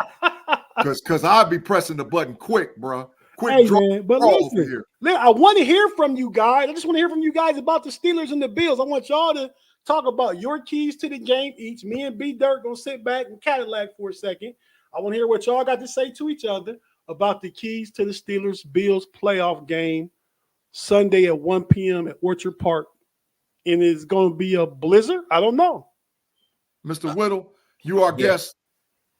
Because I'd be pressing the button quick, bro. Quick draw. Man, but listen, I want to hear from you guys. I just want to hear from you guys about the Steelers and the Bills. I want y'all to talk about your keys to the game each. Me and B Dirt gonna sit back and Cadillac for a second. I want to hear what y'all got to say to each other about the keys to the Steelers-Bills playoff game Sunday at 1 p.m. at Orchard Park. And it's going to be a blizzard? I don't know. Mr. Whittle, you are guest.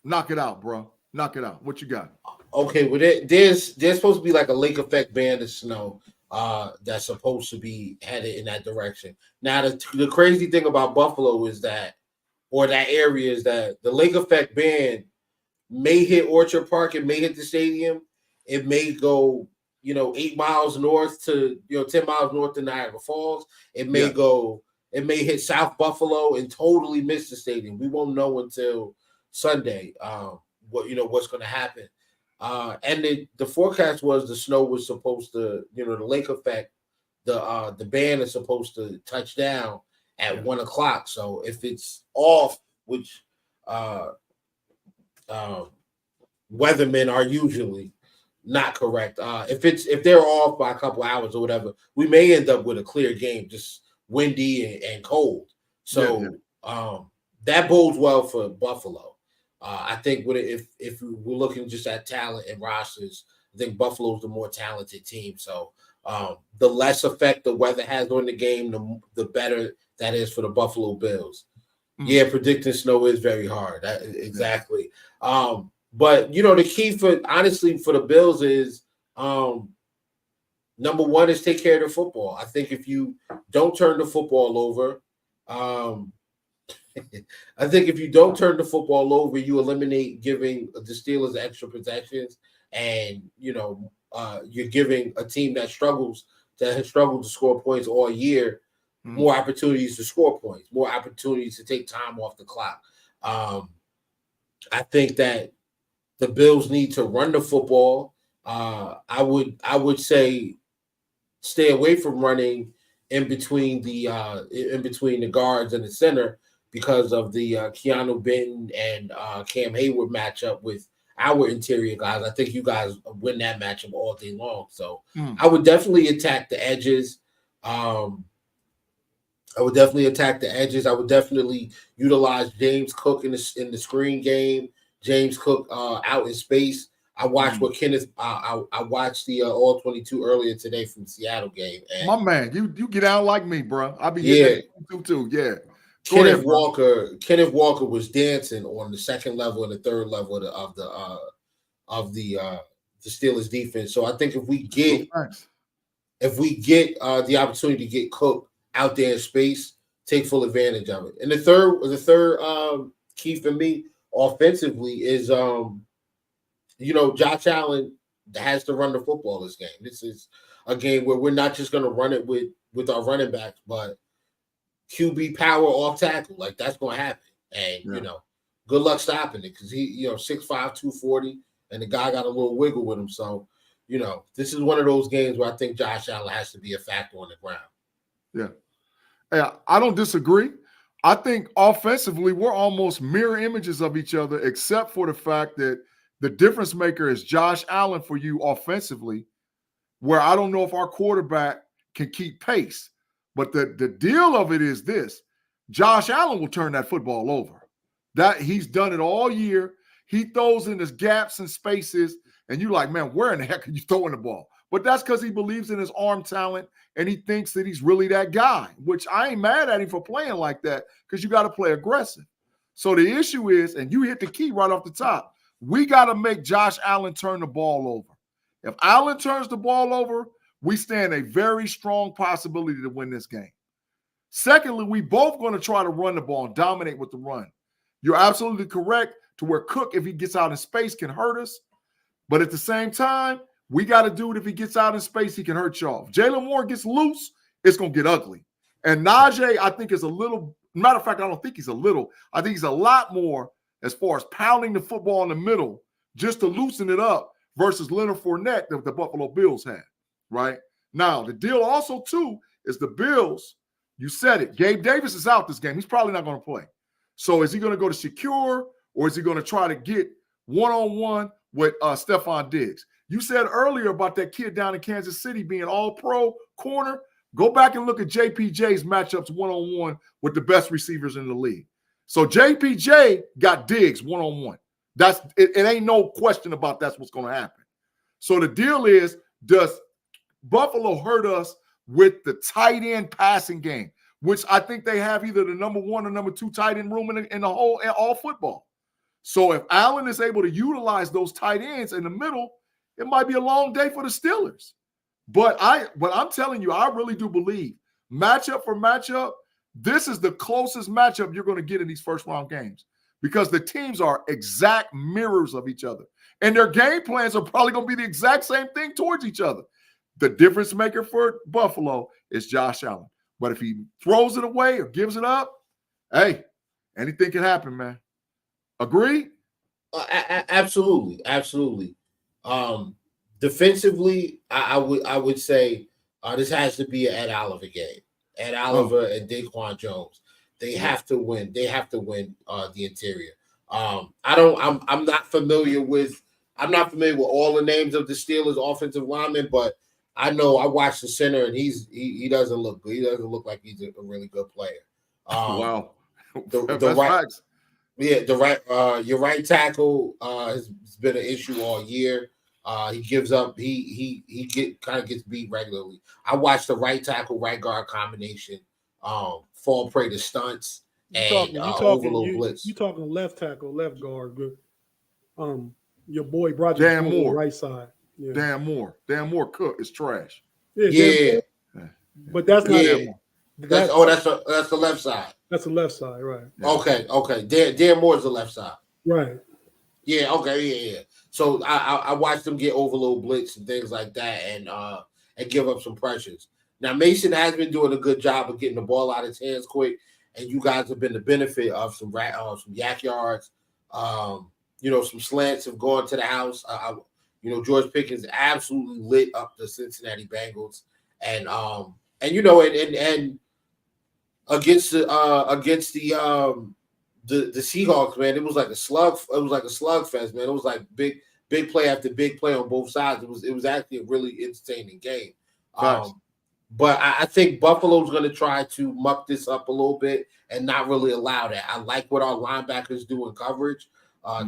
Knock it out, bro. Knock it out. What you got? Okay, well, there's supposed to be like a lake effect band of snow that's supposed to be headed in that direction. Now, the crazy thing about Buffalo is that, or that area, is that the lake effect band may hit Orchard Park, it may hit the stadium, it may go 8 miles north to 10 miles north to Niagara Falls. It may it may hit South Buffalo and totally miss the stadium. We won't know until Sunday what's going to happen. And the forecast was the snow was supposed to, the lake effect, the band is supposed to touch down at 1 o'clock. So if it's off, which weathermen are usually not correct. If they're off by a couple hours or whatever, we may end up with a clear game, just windy and cold. So that bodes well for Buffalo. I think if we're looking just at talent and rosters, I think Buffalo's the more talented team. So the less effect the weather has on the game, the better that is for the Buffalo Bills. Yeah, predicting snow is very hard. Exactly. But the key for the Bills is number one is take care of the football. I think if you don't turn the football over, you eliminate giving the Steelers extra possessions, and you're giving a team that has struggled to score points all year more opportunities to score points, more opportunities to take time off the clock. I think that the Bills need to run the football. I would say stay away from running in between the guards and the center because of the Keanu Benton and Cam Hayward matchup with our interior guys. I think you guys win that matchup all day long. So I would definitely attack the edges. I would definitely utilize James Cook in the screen game. James Cook out in space. I watched I watched the All 22 earlier today from the Seattle game. And my man, you get out like me, bro. I'll be hitting too. Yeah. Kenneth Walker was dancing on the second level and the third level of the Steelers defense. So I think if we get the opportunity to get Cook out there in space, take full advantage of it. And the third key for me offensively is Josh Allen has to run the football this game. This is a game where we're not just going to run it with our running backs, but QB power off tackle. Like, that's going to happen. And, good luck stopping it because he, 6'5", 240, and the guy got a little wiggle with him. So, this is one of those games where I think Josh Allen has to be a factor on the ground. Yeah. Yeah, I don't disagree. I think offensively, we're almost mirror images of each other, except for the fact that the difference maker is Josh Allen for you offensively, where I don't know if our quarterback can keep pace. But the deal of it is this: Josh Allen will turn that football over. That he's done it all year. He throws in his gaps and spaces, and you're like, man, where in the heck are you throwing the ball? But that's because he believes in his arm talent, and he thinks that he's really that guy, which I ain't mad at him for playing like that because you got to play aggressive. So the issue is, and you hit the key right off the top, we got to make Josh Allen turn the ball over. If Allen turns the ball over, we stand a very strong possibility to win this game. Secondly, we both going to try to run the ball and dominate with the run. You're absolutely correct to where Cook, if he gets out in space, can hurt us. But at the same time, we got to do it if he gets out in space, he can hurt y'all. If Jalen Warren gets loose, it's going to get ugly. And Najee, I think, is a little – matter of fact, I don't think he's a little. I think he's a lot more as far as pounding the football in the middle just to loosen it up versus Leonard Fournette that the Buffalo Bills had, right? Now, the deal also, too, is the Bills, you said it, Gabe Davis is out this game. He's probably not going to play. So is he going to go to secure or is he going to try to get one-on-one with Stephon Diggs? You said earlier about that kid down in Kansas City being all-pro corner. Go back and look at JPJ's matchups one-on-one with the best receivers in the league. So JPJ got Diggs one-on-one. It ain't no question about that's what's going to happen. So the deal is, does Buffalo hurt us with the tight end passing game, which I think they have either the number 1 or number 2 tight end room in the whole all football. So if Allen is able to utilize those tight ends in the middle, it might be a long day for the Steelers. But I'm telling you, I really do believe matchup for matchup, this is the closest matchup you're going to get in these first round games because the teams are exact mirrors of each other. And their game plans are probably going to be the exact same thing towards each other. The difference maker for Buffalo is Josh Allen. But if he throws it away or gives it up, hey, anything can happen, man. Agree? Absolutely. Defensively, I would say this has to be an Ed Oliver game. Ed Oliver and Daquan Jones. They have to win. They have to win the interior. I'm not familiar with all the names of the Steelers offensive linemen, but I know I watched the center and he doesn't look good. He doesn't look like he's a really good player. Wow. Your right tackle has been an issue all year. He gives up. He kind of gets beat regularly. I watched the right tackle, right guard combination fall prey to stunts and overload blitz. You talking left tackle, left guard, good. Your boy Broderick Dan Moore, right side. Yeah. Dan Moore Cook is trash. Yeah. But that's not. Yeah. That's the left side. That's the left side, right? Okay. Dan Moore's the left side. Right. Yeah. Okay. Yeah. So I watched them get overload blitz and things like that, and give up some pressures. Now Mason has been doing a good job of getting the ball out of his hands quick, and you guys have been the benefit of some yak yards. Some slants have gone to the house. George Pickens absolutely lit up the Cincinnati Bengals, and against the Seahawks, man, it was like a slug. It was like a slugfest, man. It was like big play after big play on both sides. It was actually a really entertaining game. But I think Buffalo's going to try to muck this up a little bit and not really allow that. I like what our linebackers do in coverage.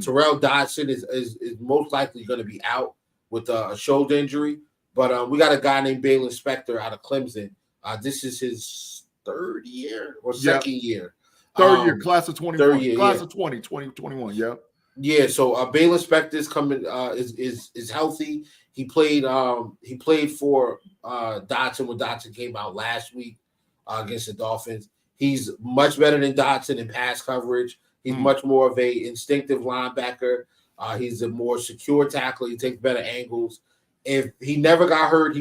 Terrell Dodson is most likely going to be out with a shoulder injury, but we got a guy named Balin Spector out of Clemson. This is his third year or second year. Third year, class of 21. Third year, class of 2021, yeah. Yeah, so Balin Spector is coming is healthy. He played for Dotson when Dotson came out last week against the Dolphins. He's much better than Dotson in pass coverage. He's much more of a instinctive linebacker. He's a more secure tackler. He takes better angles. If he never got hurt,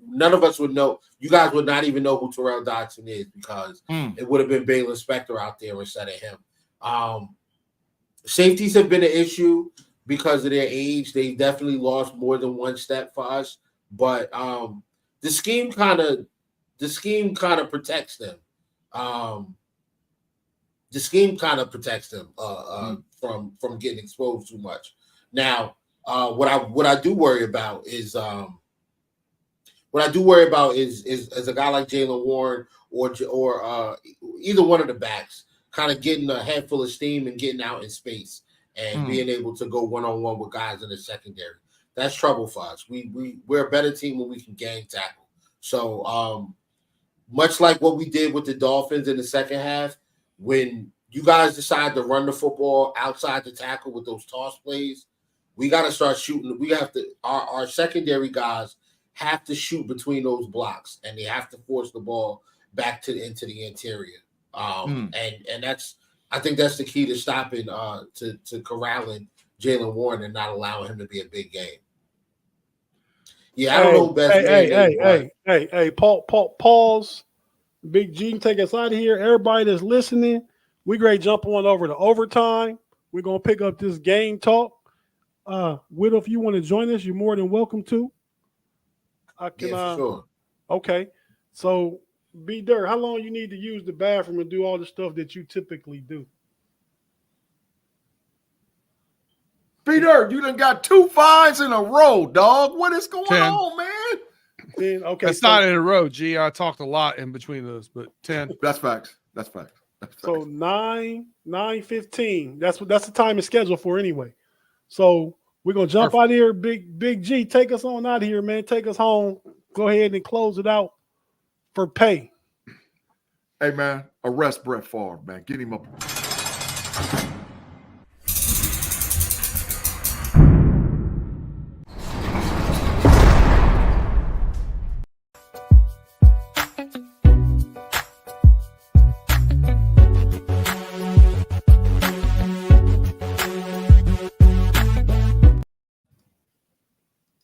none of us would know. You guys would not even know who Terrell Dodson is because it would have been Baylor Spector out there instead of him. Safeties have been an issue because of their age. They definitely lost more than one step for us, but the scheme kind of protects them. The scheme kind of protects them from getting exposed too much. Now, what I do worry about is a guy like Jaylen Warren or either one of the backs kind of getting a head full of steam and getting out in space and being able to go one-on-one with guys in the secondary. That's trouble for us. We're a better team when we can gang tackle. So much like what we did with the Dolphins in the second half, when you guys decide to run the football outside the tackle with those toss plays, we got to start shooting. We have to. Our secondary guys have to shoot between those blocks, and they have to force the ball back into the interior. And that's. I think that's the key to stopping to corralling Jaylen Warren and not allowing him to be a big game. Yeah, I don't know who best. Hey, pause. Big G, take us out of here. Everybody that's listening, we great jump on over to overtime. We're gonna pick up this game talk. Widow, if you want to join us, you're more than welcome to. I can. Yeah, for sure. Okay, so B Dirt, how long you need to use the bathroom and do all the stuff that you typically do? B Dirt, you done got 2 fines in a row, dog. What is going 10. on, man? 10, okay, That's not in a row, G. I talked a lot in between those, but 10. That's facts. That's facts. So 9:15. That's the time is scheduled for anyway. So we're gonna jump out of here. Big G, take us on out of here, man. Take us home. Go ahead and close it out for pay. Hey man, arrest Brett Favre, man. Get him up.